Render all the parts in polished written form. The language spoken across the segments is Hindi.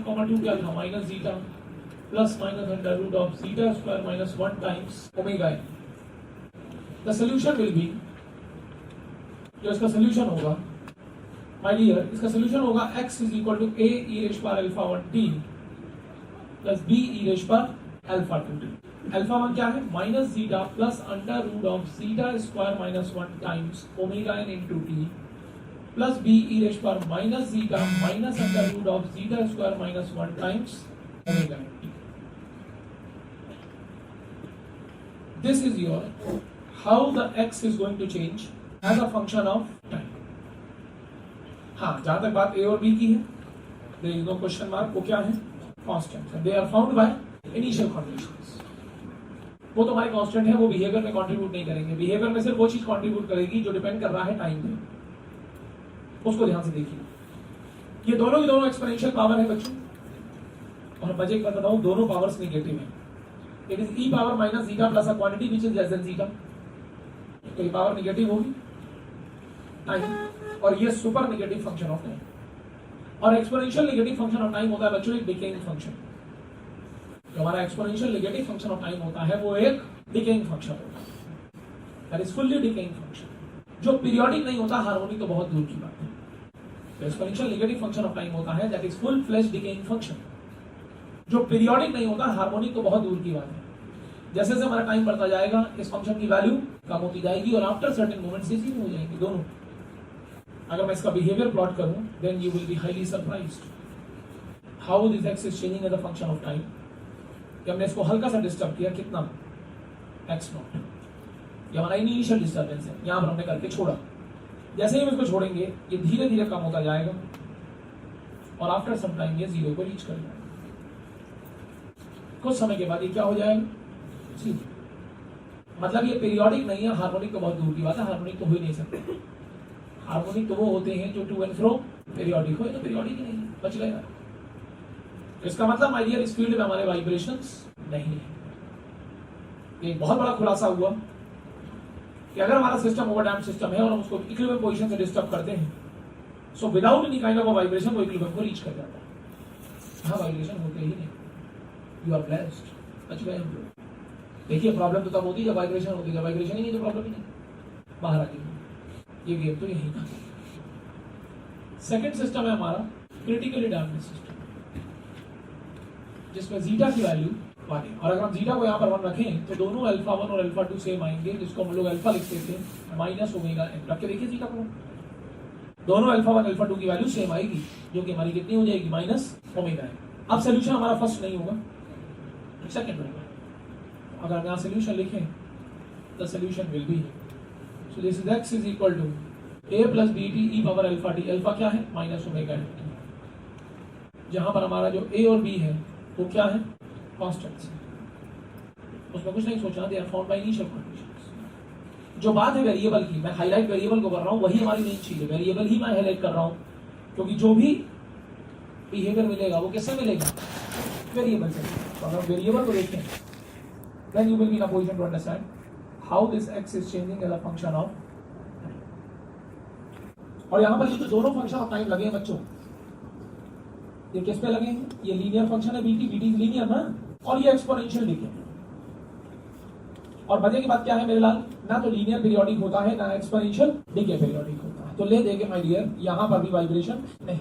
2 क्या था minus zeta plus minus under root of zeta square minus 1 times omega N. The solution will be, जो इसका सोल्यूशन होगा माय डियर, इसका सोल्यूशन होगा x is equal to a e raise पर alpha 1 t plus b e raise पर अल्फा 2 t। अल्फा 1 क्या है minus zeta plus under root of zeta square minus 1 times omega N into t plus b e raise पर minus zeta minus under root of zeta square minus 1 times omega N t। This is your how the x is going to change as a function of time। हाँ, जहां तक बात a और b की है, there is no question mark, वो क्या है कांस्टेंट है, they are found by initial conditions। वो तो हमारे कांस्टेंट है, वो बिहेवियर में कंट्रीब्यूट नहीं करेंगे। बिहेवियर में सिर्फ वो चीज कंट्रीब्यूट करेगी जो डिपेंड कर रहा है टाइम पे, उसको ध्यान से देखिए। ये दोनों की दोनों एक्सपोनेंशियल पावर है बच्चों, और मजे की बात बताऊं, दोनों पावर्स नेगेटिव है। It is e power minus zeta plus a quantity which is less than zeta, तो ये पावर नेगेटिव होगी टाइम, और ये super negative function of time. और exponential negative function of time होता है बच्चों एक डिकेइंग फंक्शन। जो हमारा exponential negative function of time होता है वो एक डिकेइंग फंक्शन होता है, that is fully decaying function. जो पीरियोडिक नहीं होता, हार्मोनिक तो बहुत दूर की बात है। तो exponential negative function of time होता है that is full flesh decaying function. जो पीरियोडिक नहीं होता, हार्मोनिक तो बहुत दूर की बात है। जैसे जैसे हमारा टाइम बढ़ता जाएगा, इस फंक्शन की वैल्यू कम होती जाएगी और आफ्टर सर्टेन मोमेंट्स ये जीरो हो जाएंगे दोनों। अगर मैं इसका बिहेवियर प्लॉट करूं, then you will be highly surprised how this x is changing as a function of time. कि हमने इसको हल्का सा डिस्टर्ब किया, कितना एक्स नॉट, ये हमारा इनिशियल डिस्टर्बेंस है, यहां पर हमने करके छोड़ा। जैसे ही हम इसको छोड़ेंगे, ये धीरे धीरे कम होता जाएगा और आफ्टर सम टाइम ये जीरो को रीच कर जाएगा। कुछ समय के बाद ये क्या हो जाएगा, मतलब ये पीरियोडिक नहीं है, हार्मोनिक तो बहुत दूर की बात है, हार्मोनिक तो हो ही नहीं सकते। हार्मोनिक तो वो होते हैं जो टू एंड फ्रो पीरियोडिक हो, तो पीरियोडिक ही नहीं है, बच गया। इसका मतलब माय डियर, इस फील्ड में हमारे वाइब्रेशंस नहीं है। एक बहुत बड़ा खुलासा हुआ कि अगर हमारा सिस्टम ओवरडैम्प्ड सिस्टम है और हम उसको इक्विलिब्रियम पोजीशन से डिस्टर्ब करते हैं, so without any kind of vibration वो इक्विलिब्रियम को रीच कर जाता है। हाँ, वाइब्रेशन होते ही नहीं, यू आर ब्लेस्ड, बच गए हम लोग। देखिए, प्रॉब्लम तो तब होती है जब वाइब्रेशन होती है, जब वाइब्रेशन ही नहीं तो प्रॉब्लम ही नहीं, बाहर आती है। ये गेम तो यही था। सेकंड सिस्टम है हमारा क्रिटिकली डैम्प्ड सिस्टम, जिसमें जीटा की वैल्यू 1 है, और अगर हम जीटा को यहाँ पर 1 रखें तो दोनों अल्फा 1 और अल्फा 2 सेम आएंगे, जिसको हम लोग अल्फा लिखते थे माइनस ओमेगा एन। रख के देखिए जीटा को, दोनों अल्फा 1 अल्फा 2 की वैल्यू सेम आएगी, जो कि हमारी कितनी हो जाएगी, माइनस ओमेगा एन। अब सोल्यूशन हमारा फर्स्ट नहीं होगा, सेकंड होगा। अगर हम यहाँ सोल्यूशन लिखें, the solution will be, so this is x is equal to a plus B T E power alpha T. Alpha क्या है, माइनस ओमेगा एन। जहां पर हमारा जो a और b है वो क्या है, कांस्टेंट्स, उसमें कुछ नहीं सोचना, they are found by initial conditions. जो बात है वेरिएबल की, मैं हाईलाइट वेरिएबल को कर रहा हूँ, वही हमारी मेन चीज है, वेरिएबल ही मैं हाईलाइट कर रहा हूँ, क्योंकि जो भी बिहेवियर मिलेगा वो किससे मिलेगा, वेरिएबल से। तो अगर वेरिएबल को देखें, then you will be in a position to understand how this x is changing as a function of time। और यहां पर ये जो दोनों फंक्शन ऑफ टाइम लगे हैं बच्चों, ये किस पे लगे हैं, ये लीनियर फंक्शन है बीटी, बीटी इज लीनियर ना, और ये एक्सपोनेंशियल डिके। और मजे की बात क्या है मेरे लाल, ना तो लीनियर पीरियोडिक होता है, ना एक्सपोनेंशियल डिके पीरियोडिक होता है। तो ले देंगे माय डियर, यहां पर भी वाइब्रेशन नहीं,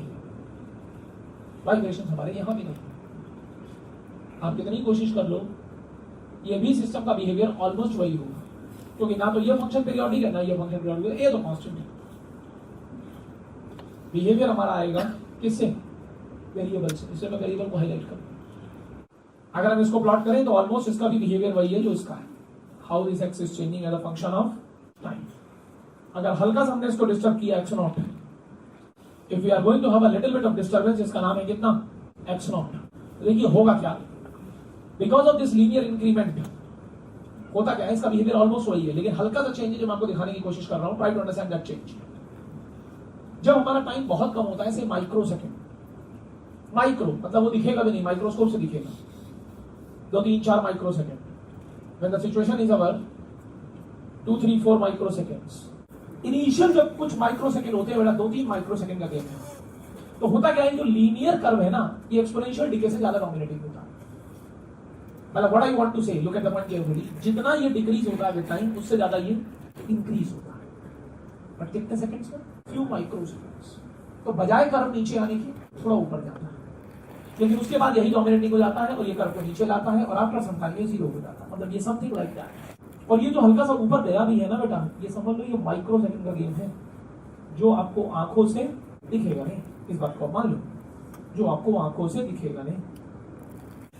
वाइब्रेशन हमारे यहां भी नहीं। आप कितनी कोशिश कर लो, ये भी सिस्टम का बिहेवियर ऑलमोस्ट वही होगा, क्योंकि ना तो ये फंक्शन पीरियोडिक है, ना ये फंक्शन पीरियोडिक है, ये तो कांस्टेंट है। बिहेवियर हमारा आएगा किससे, वेरिएबल से। इससे मैं वेरिएबल को हाईलाइट करूं, अगर हम इसको प्लॉट करें तो ऑलमोस्ट इसका भी बिहेवियर वही है जो इसका है, how this x is changing as a function of time. अगर हल्का सा हमने इसको डिस्टर्ब किया x naught, if we are going to have a little bit of disturbance, इसका नाम है कितना, एक्स नॉट। देखिए होगा क्या, because of this linear increment होता क्या है, इसका बिहेवियर ऑलमोस्ट वही है, लेकिन हल्का सा चेंज है जो मैं आपको दिखाने की कोशिश कर रहा हूं। Try to understand that change. जब हमारा टाइम बहुत कम होता है, जैसे माइक्रो सेकेंड, माइक्रो मतलब वो दिखेगा भी नहीं, माइक्रोस्कोप से दिखेगा, 2 3 4 micro second. When the situation is our 2 3 4 micro seconds, initial जब कुछ माइक्रो सेकेंड होते हैं, बेटा 2 3 माइक्रो सेकेंड का गेम है, तो होता क्या है, जो लीनियर कर्व है ना, ये एक्सपोनेंशियल डिके से ज्यादा डोमिनेटिंग होता है। मतलब व्हाट आई वांट टू से, look at the point carefully, जितना ये डिक्रीज होता है विद टाइम, उससे ज्यादा ये इंक्रीज होता है। बट कितने सेकंड्स में? Few micro seconds. तो बजाय कर्व नीचे आने की थोड़ा ऊपर जाता है, लेकिन उसके बाद यही डोमिनेटिंग हो जाता है और ये कर्व को नीचे लाता है और आफ्टर सम टाइम ये जीरो हो जाता है। मतलब ये समथिंग लाइक दैट। और ये जो हल्का सा ऊपर गया भी है ना बेटा, ये समझ लो ये माइक्रो सेकंड का गेम है, जो आपको आंखों से दिखेगा नहीं। इस बात को मान लो, जो आपको आंखों से दिखेगा नहीं।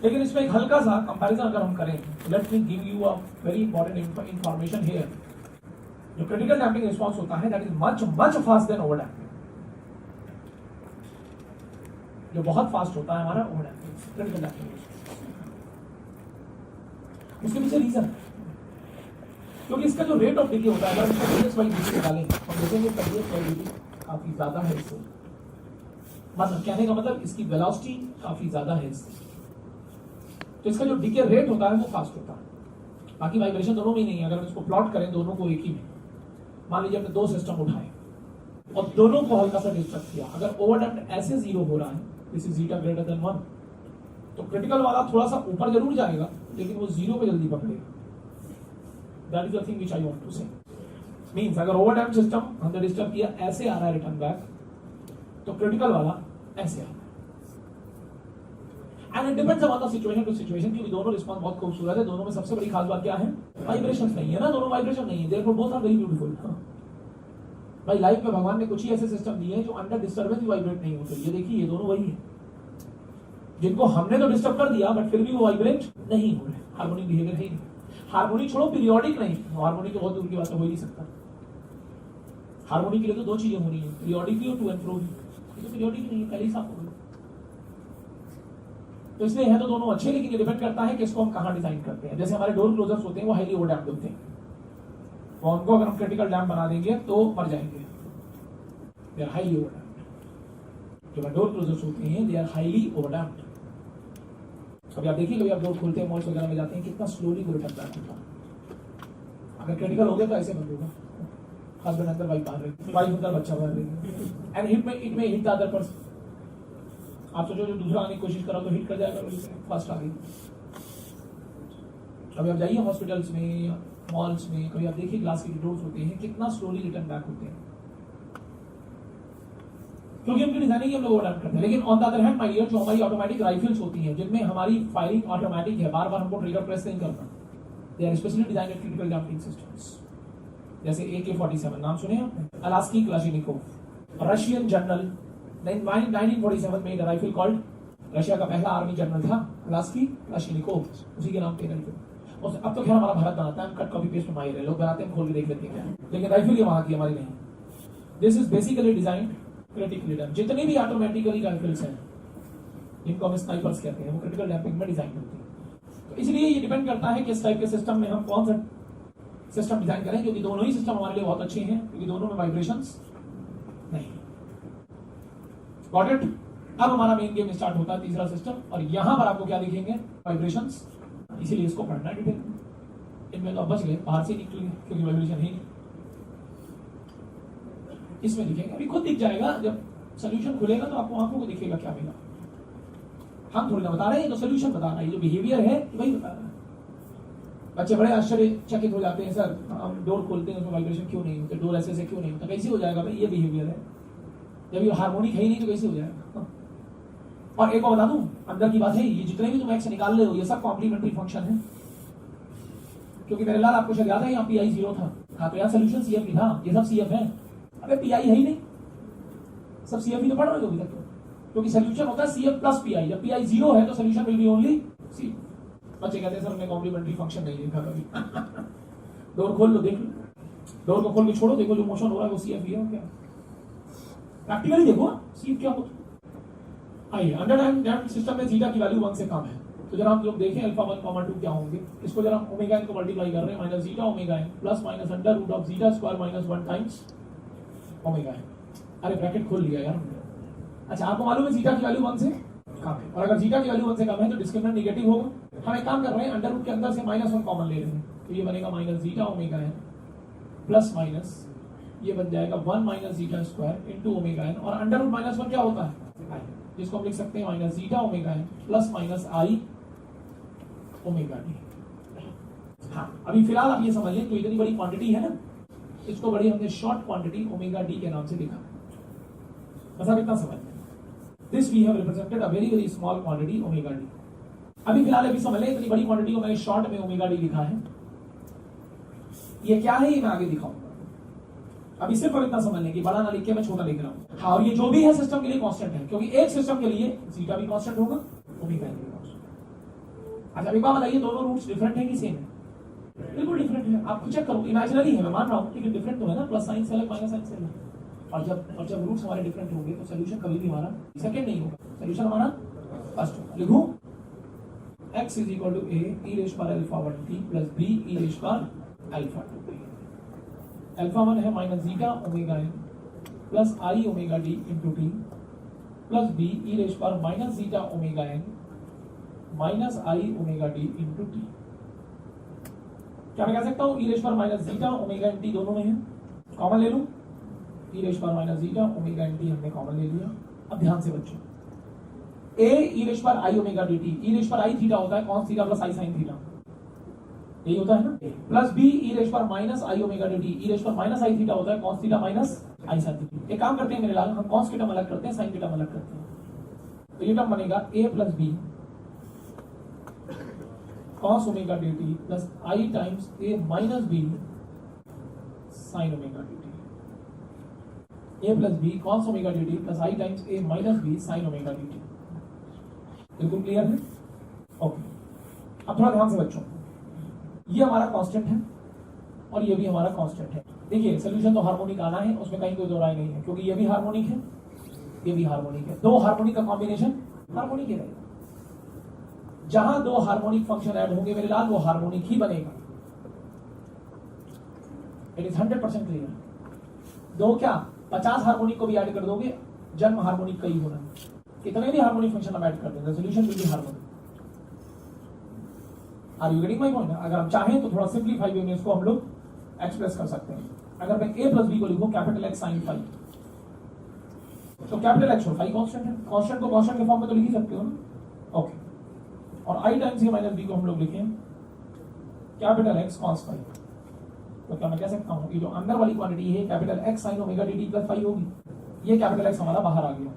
लेकिन इसमें एक हल्का सा कंपैरिजन अगर हम करें, let me give you a very important information here. जो क्रिटिकल डैम्पिंग रिस्पांस होता है, that is much much fast then over damping. जो बहुत फास्ट होता है हमारा ओवर डैम्पिंग, क्रिटिकल डैम्पिंग। उसके पीछे रीजन है, क्योंकि इसका जो रेट ऑफ डिके होता है, अगर इसका डीएक्स बाई डीटी निकालें हम देखेंगे तो डीएक्स बाई डीटी काफी ज्यादा है इससे। मतलब कहने का मतलब इसकी वेलोसिटी काफी ज्यादा है इससे, तो इसका जो डिके रेट होता है वो फास्ट होता है। बाकी वाइब्रेशन दोनों में ही नहीं है। अगर हम इसको प्लॉट करें दोनों को एक ही में, मान लीजिए हमने दो सिस्टम उठाए और दोनों को हल्का सा डिस्टर्ब किया, अगर ओवरडैम्प्ड ऐसे जीरो हो रहा है, this is zeta greater than 1, तो क्रिटिकल वाला थोड़ा सा ऊपर जरूर जाएगा, लेकिन वो जीरो पे जल्दी पकड़ेगा। That is the thing which I want to say. Means अगर ओवरडैम्प्ड सिस्टम हमने डिस्टर्ब किया, ऐसे आ रहा है रिटर्न बैक, तो क्रिटिकल वाला ऐसे आ रहा है। And it depends upon the situation to situation, क्योंकि दोनों रिस्पांस बहुत खूबसूरत है। दोनों में सबसे बड़ी खास बात क्या है? वाइब्रेशन नहीं है ना, दोनों वाइब्रेशन नहीं है, therefore both are very beautiful. भाई लाइफ में भगवान ने कुछ ही ऐसे सिस्टम दिए हैं जो अंडर डिस्टर्बेंस भी वाइब्रेट नहीं होते। ये देखिए, ये दोनों वही है जिनको हमने तो डिस्टर्ब कर दिया, बट फिर भी वो वाइब्रेट नहीं हो रहे। हार्मोनिक बिहेवियर है ही नहीं। हार्मोनिक छोड़ो, पीरियोडिक नहीं, हार्मोनिक तो बहुत दूर की बात हो ही नहीं सकता। हार्मोनिक के लिए तो दो चीजें होनी है, पीरियोडिक भी और टू एंड फ्रो भी। तो पीरियोडिक नहीं है, पहले ही साफ हो गई। तो इसलिए है तो दोनों अच्छे, लेकिन ये डिपेंड करता है कि इसको हम कहाँ डिजाइन करते हैं। जैसे हमारे डोर क्लोजर्स होते हैं वो हाईली ओवरडैम्प्ड होते हैं, और उनको अगर हम क्रिटिकल डैम्प बना देंगे तो मर जाएंगे, दे आर हाईली ओवरडैम्प्ड। जो डोर क्लोजर्स होते हैं दे आर हाईली ओवरडैम्प्ड। कभी आप देखिए, कभी आप डोर खोलते हैं मॉल्स वगैरह में जाते हैं, कितना स्लोली वो रिटर्न बैक होता है। अगर क्रिटिकल हो गया तो ऐसे बंद होगा, हस्बैंड अंदर वाइफ बाहर रहेगी, वाइफ अंदर बच्चा बाहर रहेगी, एंड इट में हिट द अदर पर्सन। आप सोचो जो दूसरा आने की कोशिश करो तो हिट कर जाएगा, फर्स्ट आ गई। कभी आप जाइए हॉस्पिटल्स में, मॉल्स में, कभी आप देखिए ग्लास के डोर्स होते हैं, कितना स्लोली रिटर्न बैक होते हैं, क्योंकि उनकी डिजाइनिंग हम लोग ओवरडैम्प करते हैं। लेकिन on the other hand my dear, जो हमारी ऑटोमेटिक राइफल्स होती हैं, जिनमें हमारी फायरिंग ऑटोमेटिक है, बार बार हमको ट्रिगर प्रेस नहीं करना, they are specially designed critical damping systems. जैसे AK-47 नाम सुने आपने? अलास्की क्लाशिनिकोव, रशियन जनरल 1947 में राइफल कॉल्ड, रशिया का पहला आर्मी जनरल था अलास्की क्लाशिनिकोव, उसी के नाम पे राइफल। और अब तो खैर हमारा भारत बनाता है, कट कॉपी पेस्ट मार रहे लोग बनाते हैं, खोल के देख लेते हैं, लेकिन राइफल ये वहां की, हमारी नहीं। This is basically designed critically damp. जितने भी ऑटोमेटिकली राइफल्स हैं, जिनको हम स्नाइपर्स कहते हैं, वो क्रिटिकल डैम्पिंग में डिजाइन होती है। तो इसलिए ये डिपेंड करता है कि इस टाइप के सिस्टम में हम कौन सा सिस्टम डिजाइन करें, क्योंकि दोनों ही सिस्टम हमारे लिए बहुत अच्छे हैं, क्योंकि दोनों में वाइब्रेशंस नहीं। Got it? अब हमारा मेन गेम स्टार्ट होता है, तीसरा सिस्टम, और यहां पर आपको क्या दिखेंगे? वाइब्रेशंस। इसीलिए इसको पढ़ना है डिटेल। इनमें तो आप बच गए, बाहर से निकलेंगे क्योंकि वाइब्रेशन ही नहीं। इसमें दिखेंगे, अभी खुद दिख जाएगा, जब सोल्यूशन खुलेगा तो आपको आंखों को दिखेगा क्या मिला। हम थोड़ी ना बता रहे हैं, तो सोल्यूशन बता रहा है, जो बिहेवियर है वही बता रहा है। बच्चे बड़े आश्चर्यचकित हो जाते हैं, सर हम डोर खोलते हैं उसमें वाइब्रेशन क्यों नहीं होता, डोर ऐसे क्यों नहीं होता, कैसे हो जाएगा भाई, ये बिहेवियर है। जब ये हार्मोनिक है ही नहीं तो कैसे हो जाएगा। और एक और बता दूं, अंदर की बात है, ये जितने भी तुम एक्स निकाल रहे हो, ये सब कॉम्प्लीमेंट्री फंक्शन है। क्योंकि मेरे लाल आपको शायद याद है, यहाँ PI 0 था, हाँ तो यहाँ सोल्यूशन CF ही था, ये सब CF है। अबे PI है ही नहीं, सब CF ही तो पढ़ रहे हो अभी तक, क्योंकि सोल्यूशन होता है CF प्लस PI। जब PI 0 है तो solution will B only C। बच्चे कहते हैं सर हमने कॉम्प्लीमेंट्री फंक्शन नहीं देखा कभी। डोर खोल लो, देख लो, डोर को खोल के छोड़ो, देखो जो मोशन हो रहा है वो CF ही है क्या, प्रैक्टिकली देखो CF क्या होता है। आइए, अंडर डैम्प्ड सिस्टम में जीटा की वैल्यू 1 से कम है, तो जरा हम लोग देखें अल्फा 1, 2 क्या होंगे। इसको जरा हम ओमेगा n को मल्टीप्लाई कर रहे हैं, minus zeta omega n plus minus under root of zeta square minus 1 times omega n। अरे ब्रैकेट खोल लिया यार। अच्छा, आपको मालूम है जीटा की वैल्यू 1 से कम है, और अगर जीटा की वैल्यू 1 से कम है तो डिस्क्रिमिनेंट नेगेटिव होगा। हम एक काम कर रहे हैं, अंडर रूट के अंदर से -1 कॉमन ले रहे हैं, तो ये बनेगा minus zeta omega n plus minus ये बन जाएगा 1 minus zeta square into omega n, और अंडर रूट -1 क्या होता है? आई, जिसको हम लिख सकते हैं minus zeta omega N plus minus I omega D. हाँ, अभी फिलहाल आप ये समझ लें, तो इतनी बड़ी क्वांटिटी है ना, इसको बड़ी हमने शॉर्ट क्वांटिटी ओमेगा डी के नाम से लिखा। बस आप इतना समझ लें, this we have represented a very very small quantity omega d. अभी फिलहाल अभी समझ लें, इतनी बड़ी क्वांटिटी को मैंने शॉर्ट में ओमेगा डी लिखा है। ये क्या है ये मैं आगे दिखाऊंगा। अभी सिर्फ इतना समझ लें कि बड़ा ना लिख के मैं छोटा लिख रहा हूं। हाँ, और ये जो भी है सिस्टम के लिए कांस्टेंट है, क्योंकि एक सिस्टम के लिए जीटा भी कांस्टेंट होगा, ओमेगा भी कांस्टेंट। अच्छा, एक बात बताइए, दोनों रूट्स डिफरेंट है कि सेम है? बिल्कुल डिफरेंट है। आप चेक करो, इमेजिनरी है मैं मान रहा हूं, लेकिन डिफरेंट तो है ना, प्लस साइन से अलग माइनस साइन से अलग। और जब रूट्स हमारे डिफरेंट होंगे तो सोल्यूशन कभी भी हमारा सेकंड नहीं होगा, सोल्यूशन हमारा फर्स्ट होगा। लिखूं x is equal to a e raised by alpha 1 t plus b e raised by alpha 2 t। Alpha 1 है minus zeta omega n plus I omega D into T plus B E raise पर minus zeta omega n minus I omega D into T. क्या मैं कह सकता हूं ई रेज पर minus zeta omega n T दोनों में है, कॉमन ले लूं, ई रेज पर minus zeta omega n T हमने कॉमन ले लिया। अब ध्यान से बच्चों, ए ई रेज पर आई ओमेगा डी टी, ई रेज पर आई थीटा होता है कॉस थीटा प्लस आई साइन थीटा, यही होता है ना, प्लस बी ई रेज पर minus I omega D T, E raise पर माइनस आई थीटा होता है कॉस थीटा माइनस आई साइन थीटा। एक काम करते हैं मेरे लाल, हम कॉस की टर्म अलग करते हैं, साइन की टर्म अलग करते हैं। तो ये टर्म बनेगा A plus B cos omega D T plus I times A minus B sine omega D T. A plus B cos omega D T plus I times A minus B sine omega D T. बिल्कुल क्लियर है? ओके, अब थोड़ा ध्यान से बच्चों, ये हमारा कांस्टेंट है और ये भी हमारा कांस्टेंट है। देखिए सोल्यूशन तो हार्मोनिक आना है, उसमें कहीं कोई दो राय नहीं है, क्योंकि ये भी हार्मोनिक है, ये भी हार्मोनिक है। दो हार्मोनिक का कॉम्बिनेशन हार्मोनिक ही रहेगा। जहां दो हार्मोनिक फंक्शन ऐड होंगे मेरे लाल, वो हार्मोनिक ही बनेगा। It is 100% clear. दो क्या 50 हार्मोनिक को भी ऐड कर दोगे, जन्म हार्मोनिक का ही होना है। कितने भी हार्मोनिक फंक्शन हम ऐड कर देंगे, solution will be harmonic. Are you getting my point? अगर हम चाहें तो थोड़ा सिंपलीफाई वे में इसको हम लोग एक्सप्रेस कर सकते हैं। अगर मैं a प्लस बी को लिखूं कैपिटल एक्स साइन फाई, तो कैपिटल एक्स और फाई कांस्टेंट है, कांस्टेंट को कांस्टेंट के फॉर्म में तो लिख ही सकते हो ना। ओके, और आई टाइम्स ए माइनस बी को हम लोग लिखें कैपिटल एक्स कॉस फाई। तो क्या मैं कह सकता हूं कि जो अंदर वाली क्वांटिटी है capital X sine omega D T plus phi होगी, ये कैपिटल एक्स हमारा बाहर आ गया।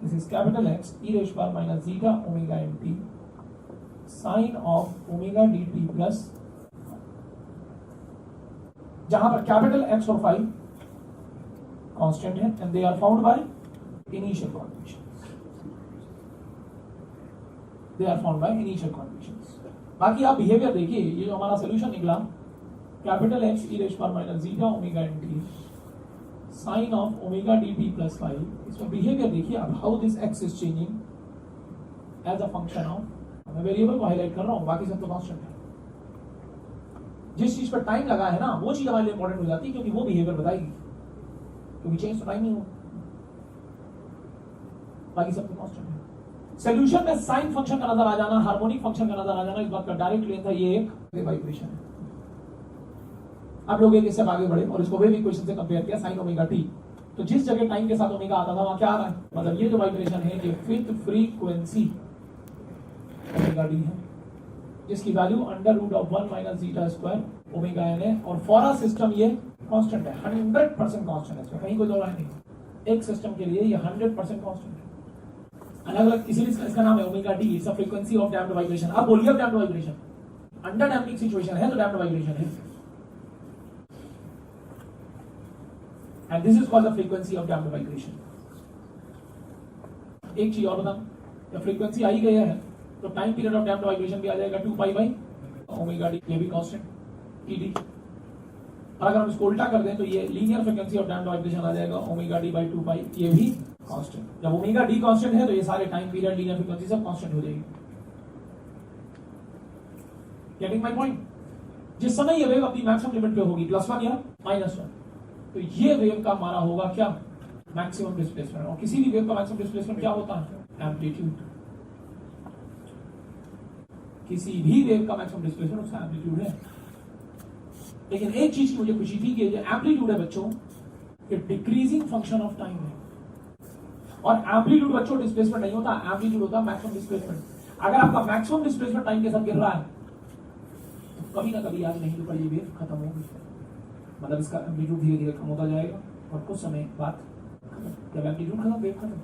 This is capital x E raise पर minus zeta omega N T sine of omega D T plus, जहां पर कैपिटल एक्स और फाई कांस्टेंट है and they are found by initial conditions, they are found by initial conditions. बाकी आप बिहेवियर देखिए, ये जो हमारा सोल्यूशन निकला कैपिटल एक्स ई रेज पर minus zeta omega N T sine of omega D T plus phi, इसमें बिहेवियर देखिए आप, how this x is changing as a function of, मैं वेरिएबल को हाईलाइट कर रहा हूं, बाकी सब तो कांस्टेंट है। जिस चीज पर टाइम लगा है ना, वो चीज हमारे लिए इंपॉर्टेंट हो जाती है, क्योंकि वो बिहेवियर बताएगी, क्योंकि चेंज तो टाइम नहीं हो, बाकी सब तो कांस्टेंट है। सॉल्यूशन में साइन फंक्शन का नजर आ जाना, हार्मोनिक फंक्शन का नजर आ जाना, इस बात का डायरेक्ट क्लेम था, ये एक वाइब्रेशन है। अब लोग एक स्टेप आगे बढ़े और इसको वेव इक्वेशन से कंपेयर किया साइन ओमेगा टी, तो जिस जगह टाइम के साथ ओमेगा आता था वहां क्या आ रहा है, मतलब ये जो वाइब्रेशन है ये फिफ्थ फ्रीक्वेंसी ओमेगा डी है, जिसकी value under root of 1 minus zeta square omega n है, और फॉर अ सिस्टम ये कांस्टेंट है, 100% कांस्टेंट है, इसमें कहीं कोई दो राय नहीं। एक सिस्टम के लिए ये 100% कांस्टेंट है। अलग अलग इसीलिए इसका नाम है omega D, it's a frequency of damped vibration. आप बोलिए अब damped vibration, under damping situation है तो डैम्प्ड वाइब्रेशन है, and this is called the frequency of damped vibration. एक चीज और बताऊं, जब फ्रीक्वेंसी आई गई है तो time period of damped vibration भी आ जाएगा 2 पाई बाई ओमेगा डी, ये भी कांस्टेंट टी। और अगर हम इसको उल्टा कर दें तो ये linear frequency of damped vibration आ जाएगा ओमेगा डी बाई 2 पाई, ये भी कांस्टेंट। जब ओमेगा डी कांस्टेंट है तो ये सारे टाइम पीरियड लीनियर फ्रीक्वेंसी सब कांस्टेंट हो जाएगी। Getting my point? जिस समय ये वेव अपनी मैक्सिमम लिमिट पे होगी +1 या -1, तो ये वेव का हमारा होगा क्या, मैक्सिमम डिस्प्लेसमेंट। और किसी भी वेव का मैक्सिमम डिस्प्लेसमेंट क्या होता है, एम्पलीट्यूड। किसी भी वेव का मैक्सिमम डिस्प्लेसमेंट उसका एम्पलीट्यूड है। लेकिन एक चीज की मुझे खुशी थी कि जो एम्पलीट्यूड है बच्चों, ये डिक्रीजिंग फंक्शन ऑफ टाइम है, और एम्पलीट्यूड बच्चों डिस्प्लेसमेंट नहीं होता, एम्पलीट्यूड होता है मैक्सिमम डिस्प्लेसमेंट। अगर आपका मैक्सिमम डिस्प्लेसमेंट टाइम के साथ गिर रहा है तो कभी ना कभी आज नहीं तो कल ये वेव खत्म होगी, मतलब इसका एम्पलीट्यूड धीरे धीरे कम होता जाएगा और कुछ समय बाद जब एम्पलीट्यूड खत्म वेव खत्म।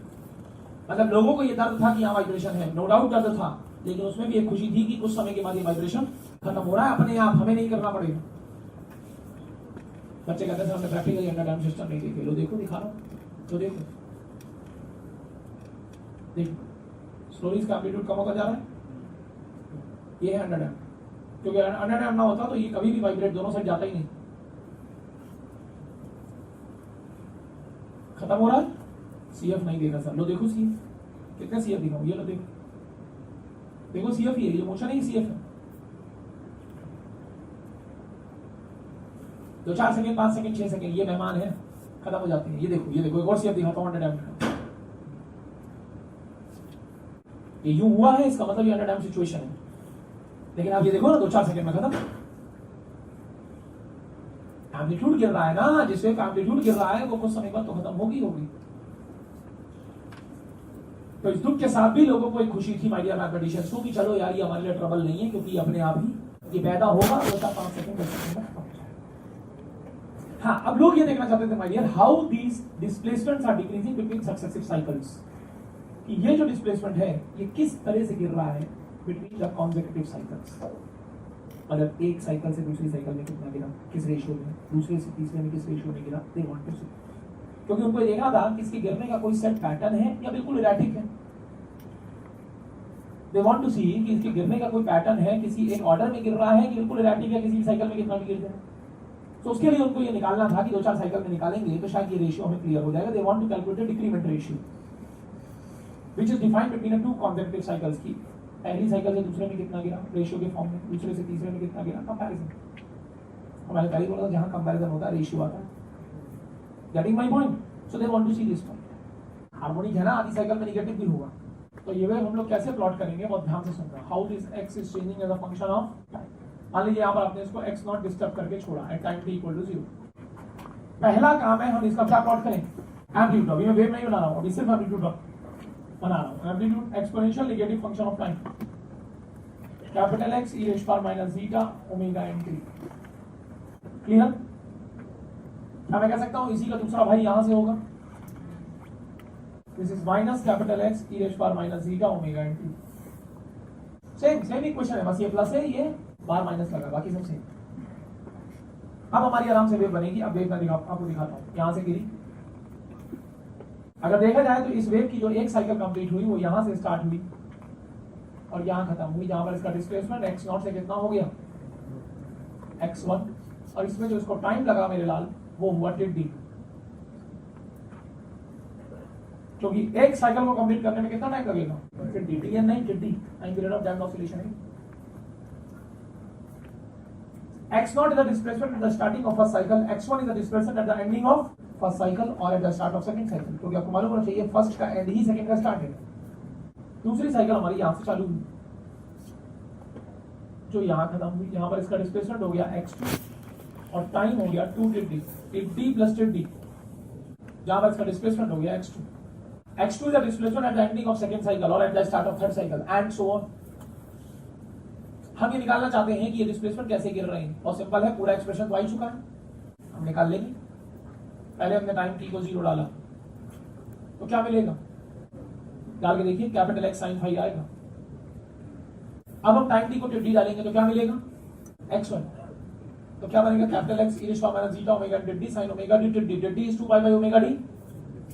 मतलब लोगों को ये दर्द था कि यहाँ वाइब्रेशन है, नो डाउट दर्द था, लेकिन उसमें भी एक खुशी थी कि कुछ समय के बाद ये वाइब्रेशन खत्म हो रहा है अपने आप, हमें नहीं करना पड़ेगा। बच्चे कहते थे हमने प्रैक्टिकल एंडोडर्म सिस्टम नहीं देखे, लो देखो दिखा रहा हूँ, तो देखो देखो स्लोली इसका एम्पलीट्यूड कम होता जा रहा है, ये है एंडोडर्म। क्योंकि एंडोडर्म ना होता तो ये कभी भी वाइब्रेट दोनों साइड जाता ही नहीं, खत्म हो रहा है। सीएफ नहीं देखा सर, लो देखो सीएफ कितने सीएफ दिखाऊं, ये लो देखो देखो सीएफ ही है, ये मोशन ही सीएफ है। 2-4 सेकंड 5 सेकंड 6 सेकंड ये मेहमान है, खत्म हो जाते हैं। ये देखो एक और सीएफ दिखाता हूं अंडरडैम का, ये यूं हुआ है, इसका मतलब ये अंडरडैम सिचुएशन है। लेकिन आप ये देखो ना 2-4 सेकंड में खत्म। एम्पलीट्यूड गिर रहा है ना, जिस वेव का एम्पलीट्यूड गिर रहा है वो कुछ समय बाद तो खत्म होगी। तो इस दुख के साथ भी लोगों को एक खुशी थी माय डियर मैथमेटिशियंस को कि चलो यार ये हमारे लिए ट्रबल नहीं है, क्योंकि अपने आप ही ये पैदा होगा 2-4-5 सेकंड 10 सेकंड में। हाँ, अब लोग ये देखना चाहते थे my dear how these displacements are decreasing between successive cycles, कि ये जो डिस्प्लेसमेंट है ये किस तरह से गिर रहा है बिटवीन द कॉन्सेक्यूटिव साइकिल्स। मतलब एक साइकिल से दूसरी साइकिल में कितना गिरा, किस रेशियो में, दूसरे से तीसरे में किस रेशियो में गिरा, दे वांट टू सी। क्योंकि उनको देखना था कि इसके गिरने का कोई सेट पैटर्न है या बिल्कुल इरेटिक है। दे वांट टू सी कि इसके गिरने का कोई पैटर्न है, किसी एक ऑर्डर में गिर रहा है कि बिल्कुल इरेटिक है, किसी साइकिल में कितना भी गिर जाए। तो उसके लिए उनको ये निकालना था कि 2-4 साइकिल में निकालेंगे तो शायद ये रेशियो हमें क्लियर हो जाएगा। They want to calculate decrement ratio which is defined between two consecutive cycles की पहली साइकिल से दूसरे में कितना गिरा रेशियो के फॉर्म में, दूसरे से तीसरे में कितना गिरा कंपैरिजन। हमारे पहले बोला था जहां कंपैरिजन होता है रेशियो आता है। Getting my point? So they want to see this point. Harmonic है ना, आधी साइकिल में नेगेटिव भी होगा। तो ये वेव हम लोग कैसे प्लॉट करेंगे बहुत ध्यान से सुनना। How this x is changing as a function of time. मान लीजिए यहाँ पर आपने इसको एक्स नॉट डिस्टर्ब करके छोड़ा at time t equal to 0। पहला काम है हम इसका क्या प्लॉट करें, एम्पलीट्यूड। अभी मैं वेव नहीं बना रहा हूँ, अभी सिर्फ एम्पलीट्यूड बना रहा हूँ। Amplitude exponential negative function of time, capital x e raise power minus zeta omega N t. Clear? क्या मैं कह सकता हूँ इसी का दूसरा भाई यहां से होगा, this is minus capital x e raise power minus zeta omega N t. Same equation है, बस ये प्लस है, ये बार माइनस लगा, बाकी सब सेम। अब हमारी आराम से वेव बनेगी। अब वेव मैं आपको दिखाता हूँ, यहां से गिरी। अगर देखा जाए तो इस वेव की जो एक साइकिल कंप्लीट हुई वो यहां से स्टार्ट हुई और यहां खत्म हुई, जहां पर इसका डिस्प्लेसमेंट x नॉट से कितना हो गया x1, और इसमें जो इसको टाइम लगा मेरे लाल वो हुआ टिड्डी। क्योंकि एक साइकिल को कंप्लीट करने में कितना टाइम लगेगा, टिड्डी। टी नहीं, टिड्डी time period of damped oscillation है। x0 is the displacement at the starting of first cycle, x1 is the displacement at the ending of first cycle or at the start of second cycle। क्योंकि आपको मालूम होना चाहिए फर्स्ट का एंड ही सेकंड का स्टार्ट है। दूसरी साइकिल हमारी यहां से चालू हुई जो यहां खत्म हुई, यहां पर इसका डिस्प्लेसमेंट हो गया x2 और टाइम हो गया 2 टिड्डी, टिड्डी प्लस टिड्डी, जहां पर इसका डिस्प्लेसमेंट हो गया x2। x2 is the displacement at the ending of second cycle or at the start of third cycle and so on। हम ये निकालना चाहते हैं कि ये डिस्प्लेसमेंट कैसे गिर रहे हैं। बहुत सिंपल है, पूरा एक्सप्रेशन तो आ ही चुका है, हम निकाल लेंगे। पहले हमने टाइम t को 0 डाला तो क्या मिलेगा, डाल के देखिए कैपिटल एक्स साइन फाई आएगा। अब हम टाइम t को टिड्डी डालेंगे तो क्या मिलेगा x1, तो क्या बनेगा capital x e raise power minus zeta omega t d sine omega d t d. T d is 2 pi by omega d,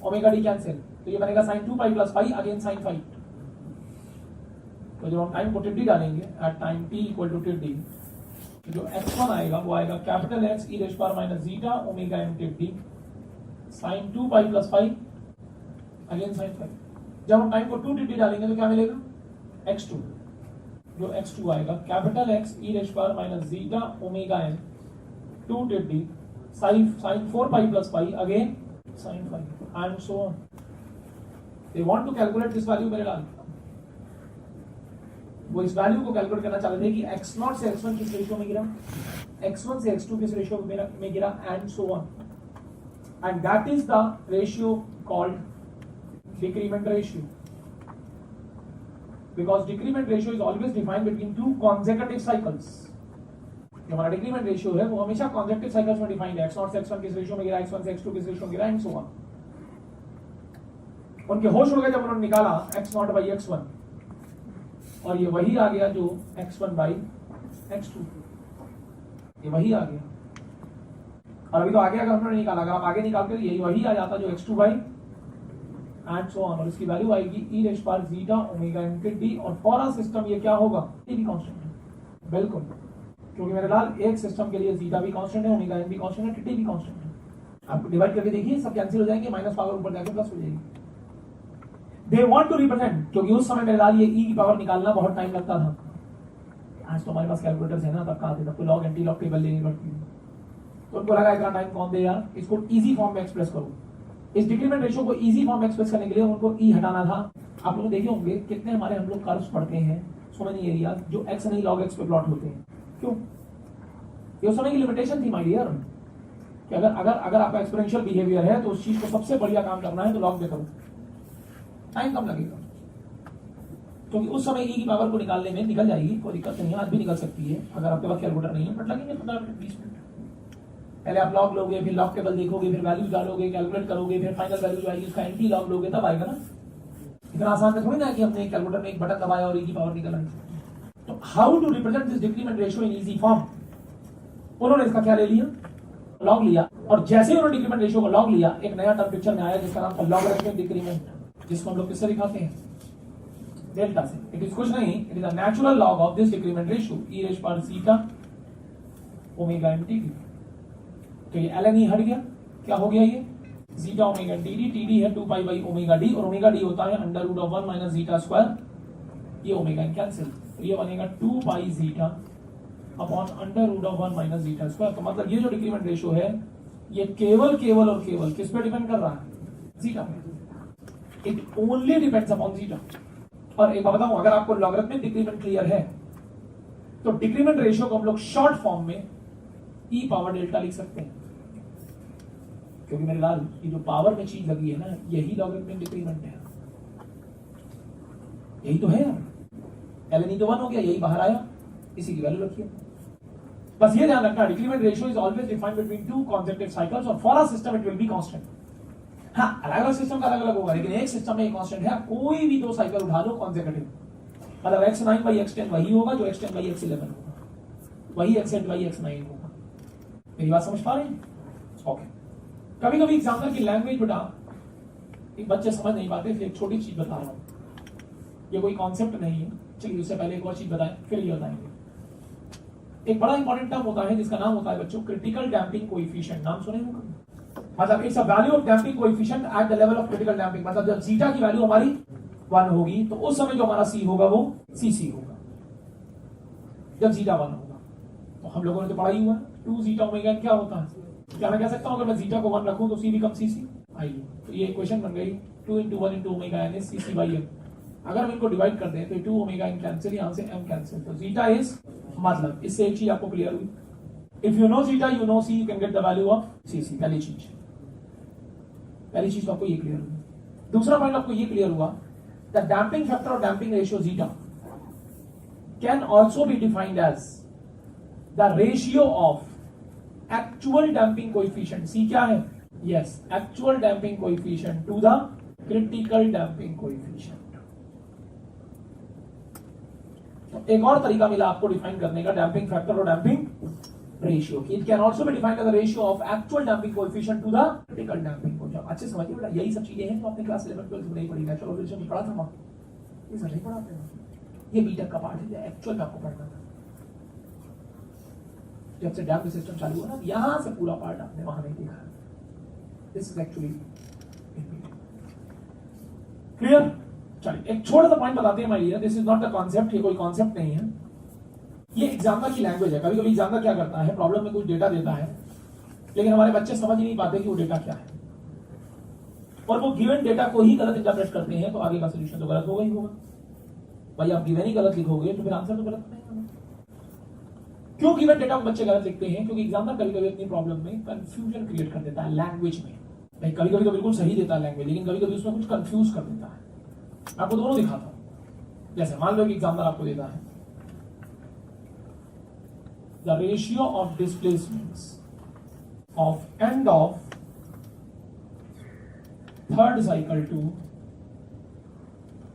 omega d cancel, तो ये बनेगा sine 2 pi plus pi again sine phi. तो जब हम टाइम को टिड्डी डालेंगे at time t equal to t d, जो x1 आएगा वो आएगा capital x e raise power minus zeta omega n t d sine 2 pi plus pi again sine phi. जब हम टाइम को 2 टिड्डी डालेंगे तो क्या मिलेगा x2, जो x2 आएगा capital x e raise power minus zeta omega n 2 t d sine 4 pi plus pi again sine phi and so on. They want to calculate this value मेरे लाल। वो इस वैल्यू को कैलकुलेट करना चाह रहे थे कि x0 से x1 किस रेशियो में गिरा, x1 से x2 किस रेशियो में गिरा and so on. And that is the ratio called decrement ratio, because decrement ratio is always defined between two consecutive cycles. जो हमारा डिक्रीमेंट रेशियो है वो हमेशा कॉन्सेक्टिव साइकिल्स में डिफाइंड है, x0 से x1 किस रेशियो में गिरा, x1 से x2 किस रेशियो में गिरा, एंड सो ऑन. उनके होश उड़ गए जब उन्होंने निकाला x0 by x1, और ये वही आ गया जो x1 by x2, ये वही आ गया. और अभी तो आगे अगर हमने निकाला, अगर आप आगे निकालते तो यही वही आ जाता जो x2 by and so on, और इसकी वैल्यू आएगी e rays power zeta omega into D. और फॉर अ सिस्टम ये क्या होगा, ये भी कांस्टेंट है. बिल्कुल, क्योंकि मेरे लाल एक सिस्टम के लिए जीटा भी कांस्टेंट है, ओमेगा एन भी कांस्टेंट है, टी भी कांस्टेंट है. आप डिवाइड करके देखिए, सब कैंसिल हो जाएंगे, माइनस पावर ऊपर जाके प्लस हो जाएगी. दे वांट टू रिप्रेजेंट, क्योंकि उस समय मेरे लाल ये ई की पावर निकालना बहुत टाइम लगता था. आज तो हमारे पास कैलकुलेटर्स है ना, तब कहा था, लॉग एंटी लॉग टेबल लेनी पड़ती है. तो उनको लगा इतना टाइम कौन दे यार, इसको इजी फॉर्म में एक्सप्रेस करो. इस डिक्रीमेंट रेशियो को इजी फॉर्म में एक्सप्रेस करने के लिए उनको ई हटाना था. आप लोग देखे होंगे कितने हमारे हम लोग कर्व्स पढ़ते हैं, सो मेनी एरिया जो एक्स नहीं लॉग एक्स पे प्लॉट होते हैं. क्यों? ये उस समय की लिमिटेशन थी माय डियर, कि अगर आपका एक्सपोनेंशियल बिहेवियर है तो उस चीज को सबसे बढ़िया काम करना है तो लॉग में करो, टाइम कम लगेगा. क्योंकि उस समय ई की पावर को निकालने में निकल जाएगी, कोई दिक्कत नहीं है, आज भी निकल सकती है अगर आपके पास कैलकुलेटर नहीं है, बट लगेंगे 15 मिनट 20 मिनट. पहले आप लॉग लोगे, फिर लॉग टेबल देखोगे, फिर वैल्यूज डालोगे, कैलकुलेट करोगे, फिर फाइनल वैल्यू जो आएगी उसका एंटी लॉग लोगे, तब आएगा ना. इतना आसान है थोड़ी ना कि हमने कैलकुलेटर में एक बटन दबाया और ई की पावर निकल आई. तो how to represent this decrement ratio in easy form. उन्होंने इसका क्या ले लिया, लॉग लिया, और जैसे ही उन्होंने डिक्रीमेंट रेशियो को लॉग लिया, एक नया टर्म पिक्चर में आया जिसका नाम था लॉगरिथमिक डिक्रीमेंट, जिसको हम लोग किससे दिखाते हैं, डेल्टा से. इट इज कुछ नहीं, it is a natural log of this decrement ratio e rays power zeta omega in T D. तो ये ln ही हट गया, क्या हो गया, ये zeta omega T D. T D है 2 पाई बाई ओमेगा डी, और ओमेगा डी होता है under root of 1 minus zeta square. ये ओमेगा कैंसिल, तो ये बनेगा 2 pi zeta upon under root of 1 minus zeta square. तो मतलब ये जो डिक्रीमेंट रेशियो है ये केवल और केवल किस पे डिपेंड कर रहा है, जीटा पे. It only depends upon zeta. और एक बात बताऊं, अगर आपको लॉगरिथमिक डिक्रीमेंट क्लियर है तो डिक्रीमेंट रेशियो को हम लोग शॉर्ट फॉर्म में ई पावर डेल्टा लिख सकते हैं. क्योंकि मेरे लाल ये जो पावर में चीज लगी है ना, यही लॉगरिथमिक डिक्रीमेंट है, यही तो है. ln तो 1 हो गया, यही बाहर आया, इसी की वैल्यू रखिए. बस ये ध्यान रखना, decrement ratio is always defined between two consecutive cycles, और for a system it will be constant. हाँ, अलग अलग सिस्टम का अलग अलग होगा, लेकिन एक सिस्टम में कांस्टेंट है. कोई भी दो साइकिल उठा लो कॉन्सेक्टिव, मतलब x9 by x10 वही होगा जो x10 by x11 होगा, वही x8 by x9 होगा. मेरी बात समझ पा रहे हैं? ओके. कभी कभी एग्जाम्पल की लैंग्वेज बेटा एक बच्चे समझ नहीं पाते, इसलिए एक छोटी चीज बता रहा हूँ. ये कोई कॉन्सेप्ट नहीं है, चलिए उससे पहले एक और चीज बताएं, फिर ये बताएंगे. एक बड़ा इंपॉर्टेंट टर्म होता है जिसका नाम होता है बच्चों क्रिटिकल डैम्पिंग कोएफिशिएंट. नाम सुने होंगे. मतलब it's a value of damping coefficient at the level of critical damping. मतलब जब जीटा की वैल्यू हमारी 1 होगी तो उस समय जो हमारा सी होगा वो सीसी होगा, जब जीटा 1 होगा. तो हम लोगों ने तो पढ़ा ही हुआ 2 जीटा ओमेगा क्या होता है. क्या मैं कह सकता हूं अगर मैं जीटा को 1 रखूं तो सी बिकम सीसी. आइए, तो ये इक्वेशन बन गई 2 into 1 into omega N is c c by m. अगर हम इनको डिवाइड कर दें तो 2 ओमेगा एन कैंसिल, यहां से एम कैंसिल. तो जीटा इज, मतलब इससे एक चीज आपको क्लियर हुई, if you know zeta you know c, you can get the value of c c. पहली चीज तो आपको ये क्लियर हुई. दूसरा पॉइंट आपको ये क्लियर हुआ, द डैम्पिंग फैक्टर और damping ratio zeta can also be defined as the ratio of actual damping coefficient. C क्या है? Yes, actual damping coefficient to the critical damping coefficient. तो एक और तरीका मिला आपको डिफाइन करने का डैम्पिंग फैक्टर और damping ratio. It can also be defined as the ratio of actual damping coefficient to the critical damping coefficient. अच्छे समझिए बेटा, यही सब चीजें हैं तो आपने क्लास 11 12 में नहीं पढ़ी. नेचुरल रिलेशन में पढ़ा था वहां, ये सब नहीं पढ़ाते हैं. ये बीटेक का पार्ट है, एक्चुअल में आपको पढ़ना था. जब से डैम्प सिस्टम चालू हुआ ना, यहां से पूरा पार्ट आपने वहां नहीं देखा. This is actually clear. चलिए एक छोटा सा पॉइंट बताते हैं. My dear, this is not a concept, ये कोई कॉन्सेप्ट नहीं है, ये एग्जाम्पल की लैंग्वेज है. कभी कभी एग्जाम्पल क्या करता है, प्रॉब्लम में कुछ डेटा देता है, लेकिन हमारे बच्चे समझ ही नहीं पाते कि वो डेटा क्या है, और वो गिवन डेटा को ही गलत इंटरप्रेट करते हैं, तो आगे का सोल्यूशन तो गलत होगा ही होगा. भाई आप गिवन ही गलत लिखोगे तो फिर आंसर तो गलत नहीं होगा. क्यों गिवन डेटा को बच्चे गलत लिखते हैं? क्योंकि एग्जाम्पल कभी कभी अपनी प्रॉब्लम में कंफ्यूजन क्रिएट कर देता है लैंग्वेज में. भाई कभी कभी तो बिल्कुल सही देता है लैंग्वेज, लेकिन कभी कभी उसमें कुछ कंफ्यूज कर देता है। मैं आपको दोनों दिखाता हूं। जैसे मान लो कि एग्जाम्पल आपको देता है, the ratio of displacements of end of third cycle to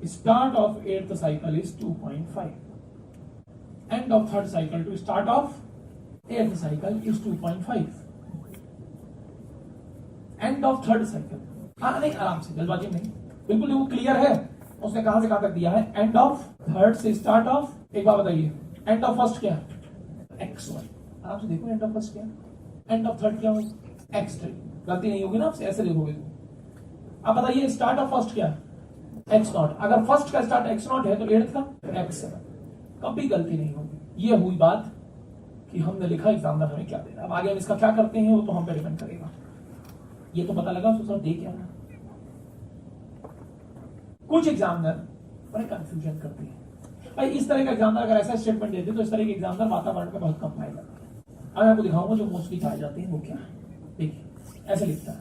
start of 8th cycle is 2.5. End of third cycle to start of 8th cycle is 2.5. End of third cycle, हाँ नहीं आराम से, जल्दबाजी नहीं, बिल्कुल वो क्लियर है। उसने कहां से कहां तक दिया है? एंड ऑफ थर्ड से स्टार्ट ऑफ, एक बार बताइए, एंड ऑफ फर्स्ट क्या है? x1। आराम से देखो एंड ऑफ फर्स्ट क्या है, एंड ऑफ थर्ड क्या होगा? x3। गलती नहीं होगी ना आपसे, ऐसे देखोगे तो। अब बताइए स्टार्ट ऑफ फर्स्ट क्या है? x0। अगर फर्स्ट का स्टार्ट x0 है तो 8th का x7। कभी गलती नहीं होगी। ये हुई बात कि हमने लिखा एग्जामिनर हमें क्या दे रहा है। अब आगे हम इसका क्या करते हैं वो तो हम पे डिपेंड करेगा। ये तो पता लगा उसको सर दे क्या ना। कुछ एग्जामिनर बड़े कंफ्यूजन करते हैं भाई। इस तरह का एग्जामिनर अगर ऐसा स्टेटमेंट देते तो इस तरह के एग्जामिनर वातावरण में बहुत कम पाए जाते हैं। अब आपको दिखाऊंगा जो मोस्टली पाए जाते हैं वो क्या है। देखिए ऐसे लिखता है,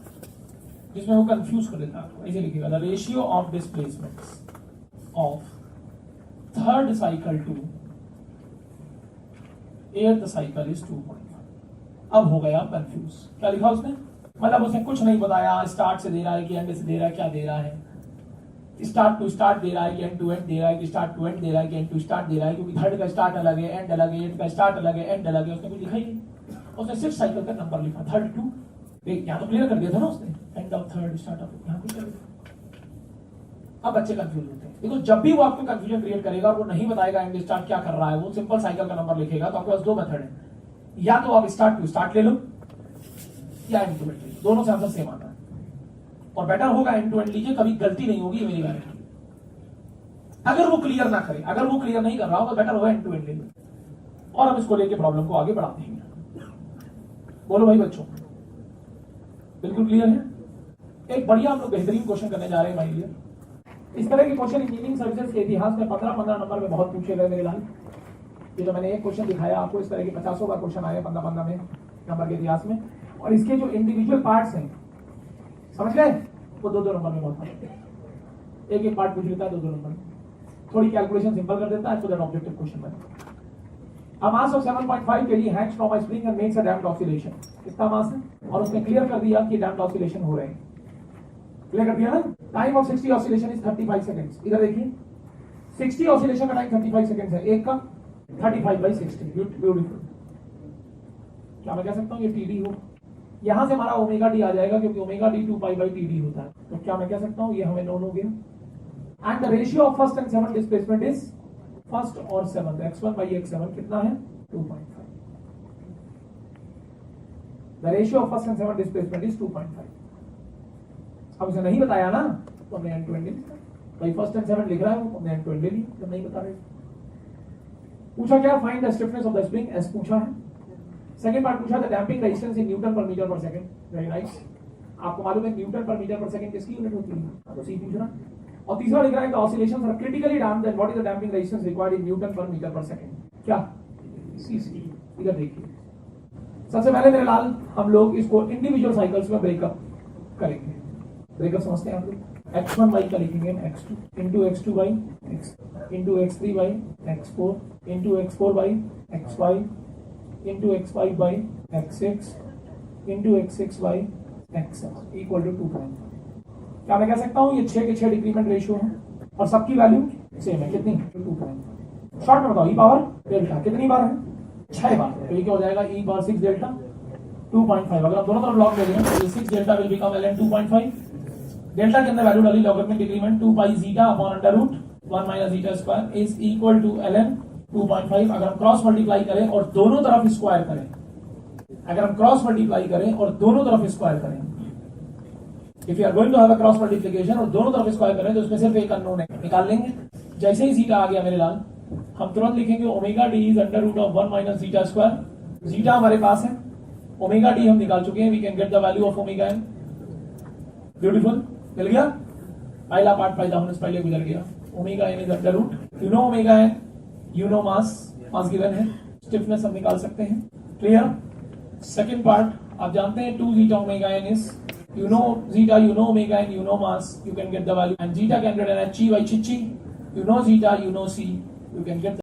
जिसमें वो कंफ्यूज कर देता है। ऐसे लिखेगा, the ratio of displacements of third cycle to 8th cycle is 2.5। अब हो गया कंफ्यूज। क्या लिखा उसने? मतलब उसने कुछ नहीं बताया, स्टार्ट से दे रहा है कि एंड से दे रहा है, क्या दे रहा है, स्टार्ट टू स्टार्ट दे रहा है कि एंड टू एंड दे रहा है, कि स्टार्ट टू एंड दे रहा है कि एंड टू स्टार्ट दे रहा है, क्योंकि थर्ड का स्टार्ट अलग है, एंड अलग है, 8th का स्टार्ट अलग है, एंड अलग है। उसने कुछ लिखा ही नहीं। उसने सिर्फ साइकिल का नंबर लिखा, थर्ड टू। यहाँ तो क्लियर कर दिया था ना उसने, and of third start of, यहाँ कुछ कर दिया। अब बच्चे कंफ्यूज होते हैं। देखो जब भी वो आपको कंफ्यूजन क्रिएट करेगा और वो नहीं बताएगा एंड स्टार्ट क्या कर रहा है, वो सिंपल साइकिल का नंबर लिखेगा। तो आपके पास दो मेथड है, या तो आप स्टार्ट टू स्टार्ट ले लो या एंड टू एंड ले लो। दोनों से आंसर सेम आता है और बेटर होगा एंड टू एंड लीजिए, कभी गलती नहीं होगी, मेरी गारंटी। अगर वो क्लियर ना करे, अगर वो क्लियर नहीं कर रहा हो तो बेटर होगा एंड टू एंड ले लो और हम इसको लेके प्रॉब्लम को आगे बढ़ाते हैं। बोलो भाई बच्चों, बिल्कुल क्लियर है? एक बढ़िया हम लोग बेहतरीन क्वेश्चन करने जा रहे हैं भाई। इस तरह के क्वेश्चन इंजीनियरिंग सर्विसेज के इतिहास में 15-15 नंबर में बहुत पूछे गए मेरे लाल। ये जो मैंने एक क्वेश्चन दिखाया आपको, इस तरह के 50 बार क्वेश्चन आए 15-15 में नंबर के इतिहास में। और इसके जो इंडिविजुअल पार्ट्स हैं, समझ गए, वो 2-2 नंबर में बहुत आते हैं। एक एक पार्ट पूछ लेता है 2-2 नंबर में, थोड़ी कैलकुलेशन सिंपल कर देता है, तो दैट ऑब्जेक्टिव क्वेश्चन बने। A mass of 7.5 kg hangs from a spring and makes a damped oscillation। कितना मास है? और उसने क्लियर कर दिया कि damped oscillation हो रहे हैं। क्लियर कर दिया ना? Time of 60 oscillation is 35 seconds। इधर देखिए 60 oscillation का टाइम 35 seconds है, एक का 35/60। ब्यूटीफुल। क्या मैं कह सकता हूँ ये TD हो? यहां से हमारा ओमेगा डी आ जाएगा क्योंकि ओमेगा डी 2π/TD होता है। तो क्या मैं कह सकता हूँ ये हमें नोन हो गया। And the ratio of first and seventh displacement is, first और सेवंथ, x1/x7 कितना है? 2.5। The ratio of first and seventh displacement is 2.5। अब उसे नहीं बताया ना तो हमने एंड टू एंड ले लिया। भाई फर्स्ट एंड सेवंथ लिख रहा है वो, हमने एंड टू एंड ले लिया जब नहीं बता रहे। पूछा क्या? Find the stiffness of the spring, S पूछा है। सेकंड पार्ट पूछा the damping resistance in newton per metre per second. Very nice. आपको मालूम है Newton per metre per second किसकी यूनिट होती है? तो सी पूछना। और तीसरा लिख रहा है the oscillations are critically damped, then what is the damping resistance required in newton per metre per second? क्या? सीसी। इधर देखिए, सबसे पहले मेरे लाल हम लोग इसको इंडिविजुअल साइकिल्स में ब्रेकअप करेंगे। ब्रेकअप समझते हैं आप लोग? x1y का लिखेंगे x2 into x2 x into x3 x4 into x4 x5 into x5 x6 into x6 x7 equal to 2.5। क्या मैं कह सकता हूँ ये 6 के 6 डिक्रीमेंट रेशियो है और सबकी वैल्यू सेम है। कितनी? 2.5। शॉर्ट में बताओ, ई पावर डेल्टा कितनी बार है? 6 बार। तो ये क्या हो जाएगा? ई पावर 6 डेल्टा 2.5। अगर आप दोनों तरफ लॉग ले लें तो 6 delta will become ln 2.5। Delta के अंदर वैल्यू डाली logarithmic decrement 2π zeta upon under root 1 minus zeta square is equal to ln 2.5। अगर हम क्रॉस मल्टीप्लाई करें और दोनों तरफ स्क्वायर करें, अगर हम क्रॉस मल्टीप्लाई करें और दोनों तरफ स्क्वायर करें, if you are going to have a cross multiplication और दोनों तरफ स्क्वायर करें तो उसमें सिर्फ एक अननोन है, निकाल लेंगे। जैसे ही जीटा आ गया मेरे लाल, हम तुरंत लिखेंगे omega D is under root of 1 minus zeta square. Zeta हमारे पास है, ओमेगा डी हम निकाल चुके हैं, we can get the value of omega N. Beautiful, मिल गया। पहला पार्ट फायदा होने से पहले गुजर गया। Omega N is under root, you know omega N, you know mass, mass given है, स्टिफनेस हम निकाल सकते हैं। क्लियर? सेकंड पार्ट आप जानते हैं 2 zeta ओमेगा N is You know zeta, you know omega, and you know mass. You can get the value. And zeta can get an H by Chichi. You know zeta, you know C. You can get the